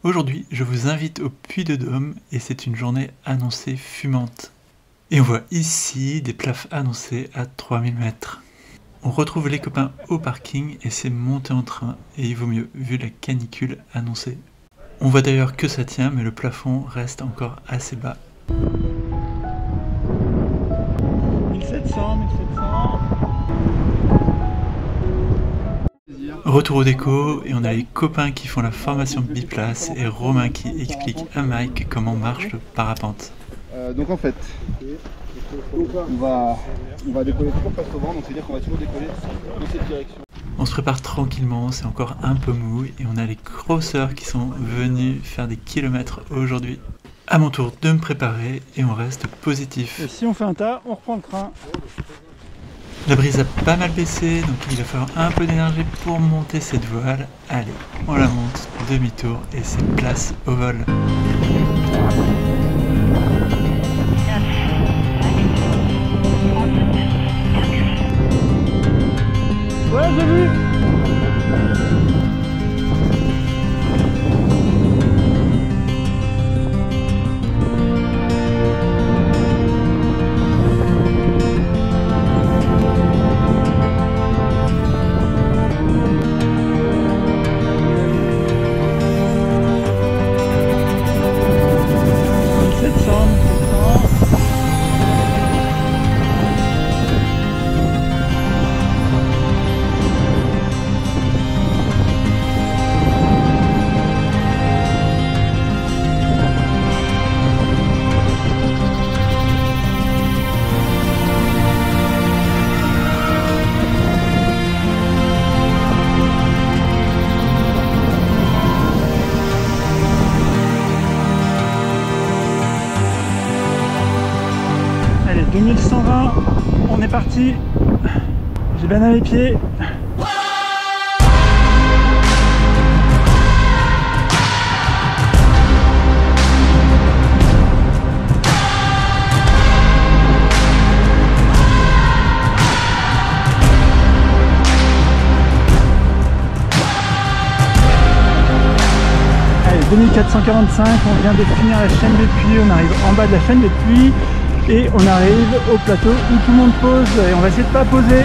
Aujourd'hui, je vous invite au Puy-de-Dôme et c'est une journée annoncée fumante. Et on voit ici des plafs annoncés à 3000 mètres. On retrouve les copains au parking et c'est monté en train et il vaut mieux vu la canicule annoncée. On voit d'ailleurs que ça tient mais le plafond reste encore assez bas. 1700. Retour au déco et on a les copains qui font la formation biplace et Romain qui explique à Mike comment marche le parapente. Donc en fait, on va décoller toujours face au vent, donc c'est-à-dire qu'on va toujours décoller dans cette direction. On se prépare tranquillement, c'est encore un peu mou et on a les crosseurs qui sont venus faire des kilomètres aujourd'hui. À mon tour de me préparer et on reste positif. Et si on fait un tas, on reprend le train. La brise a pas mal baissé, donc il va falloir un peu d'énergie pour monter cette voile. Allez, on la monte, demi-tour et c'est place au vol. Ouais, j'ai vu. Allez, 2120, on est parti. J'ai bien à les pieds. Allez, 2445, on vient de finir la chaîne des puits, on arrive en bas de la chaîne des puits. Et on arrive au plateau où tout le monde pose et on va essayer de pas poser.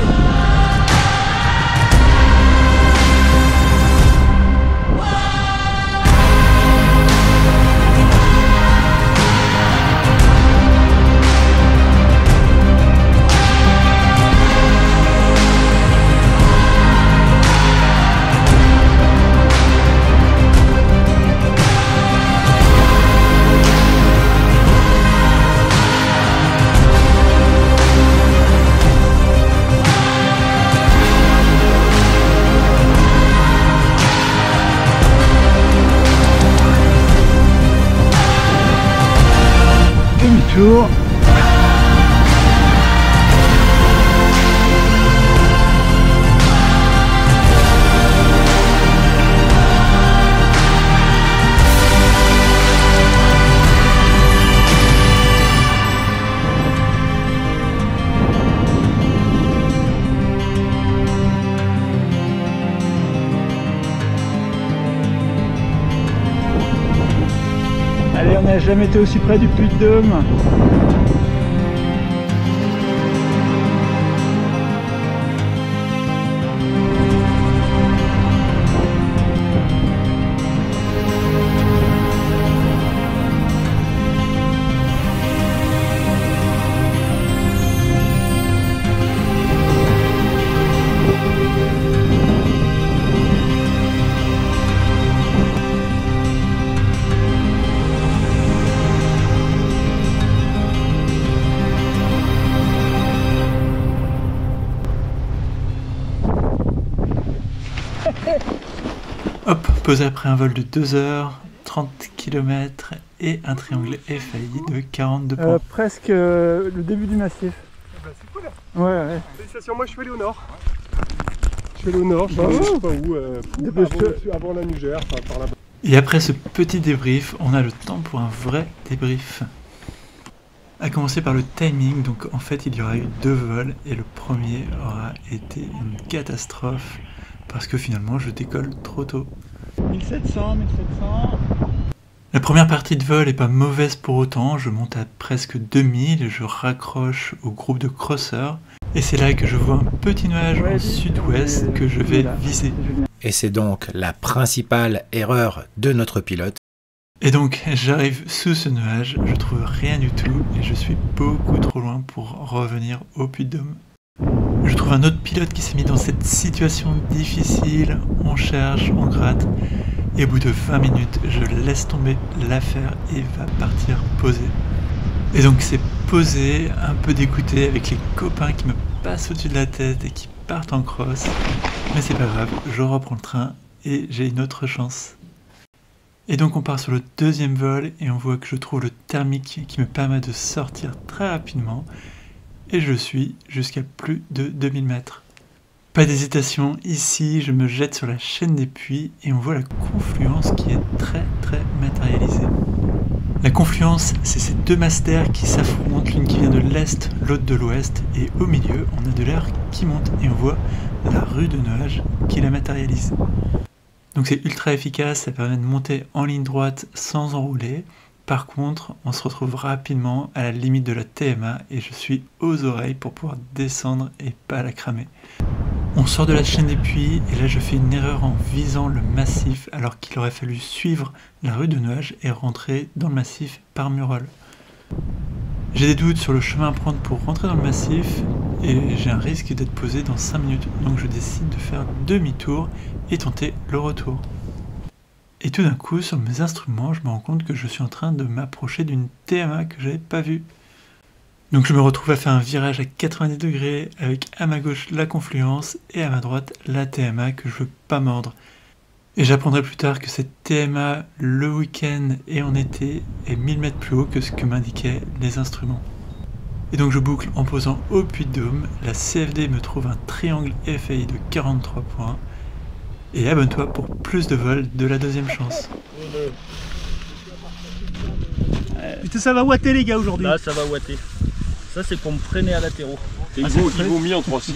Demi-tour. Allez, on n'a jamais été aussi près du Puy-de-Dôme. Hop, posé après un vol de 2 heures, 30 km et un triangle FAI de 42 points. Presque le début du massif. Bah, c'est cool. Ouais. Félicitations, moi je suis allé au nord. Je suis allé au nord, je sais pas où, avant la Nugère, enfin par là-bas. Et après ce petit débrief, on a le temps pour un vrai débrief. A commencer par le timing, donc en fait il y aura eu 2 vols et le premier aura été une catastrophe parce que finalement je décolle trop tôt. 1700. La première partie de vol est pas mauvaise pour autant, je monte à presque 2000, je raccroche au groupe de crosseurs, et c'est là que je vois un petit nuage en sud-ouest que je vais viser. Et c'est donc la principale erreur de notre pilote. Et donc j'arrive sous ce nuage, je trouve rien du tout, et je suis beaucoup trop loin pour revenir au Puy-de-Dôme. Je trouve un autre pilote qui s'est mis dans cette situation difficile, on cherche, on gratte, et au bout de 20 minutes, je laisse tomber l'affaire et va partir poser. Et donc c'est posé, un peu dégoûté, avec les copains qui me passent au-dessus de la tête et qui partent en cross. Mais c'est pas grave, je reprends le train et j'ai une autre chance. Et donc on part sur le deuxième vol et on voit que je trouve le thermique qui me permet de sortir très rapidement. Et je suis jusqu'à plus de 2000 mètres. Pas d'hésitation, ici je me jette sur la chaîne des puits et on voit la confluence qui est très matérialisée. La confluence, c'est ces deux masses d'air qui s'affrontent, l'une qui vient de l'est, l'autre de l'ouest, et au milieu on a de l'air qui monte et on voit la rue de nuages qui la matérialise. Donc c'est ultra efficace, ça permet de monter en ligne droite sans enrouler. Par contre, on se retrouve rapidement à la limite de la TMA et je suis aux oreilles pour pouvoir descendre et pas la cramer. On sort de la chaîne des puits et là je fais une erreur en visant le massif alors qu'il aurait fallu suivre la rue de nuages et rentrer dans le massif par Murol. J'ai des doutes sur le chemin à prendre pour rentrer dans le massif et j'ai un risque d'être posé dans 5 minutes, donc je décide de faire demi-tour et tenter le retour. Et tout d'un coup, sur mes instruments, je me rends compte que je suis en train de m'approcher d'une TMA que j'avais pas vue. Donc je me retrouve à faire un virage à 90 degrés avec à ma gauche la confluence et à ma droite la TMA que je veux pas mordre. Et j'apprendrai plus tard que cette TMA, le week-end et en été, est 1000 mètres plus haut que ce que m'indiquaient les instruments. Et donc je boucle en posant au Puy-de-Dôme, la CFD me trouve un triangle FAI de 43 points. Et abonne-toi pour plus de vols de la deuxième chance. Putain, ça va ouater les gars aujourd'hui. Là ça va ouater. Ça c'est pour me freiner à latéraux. Ils vont mis en 3-6.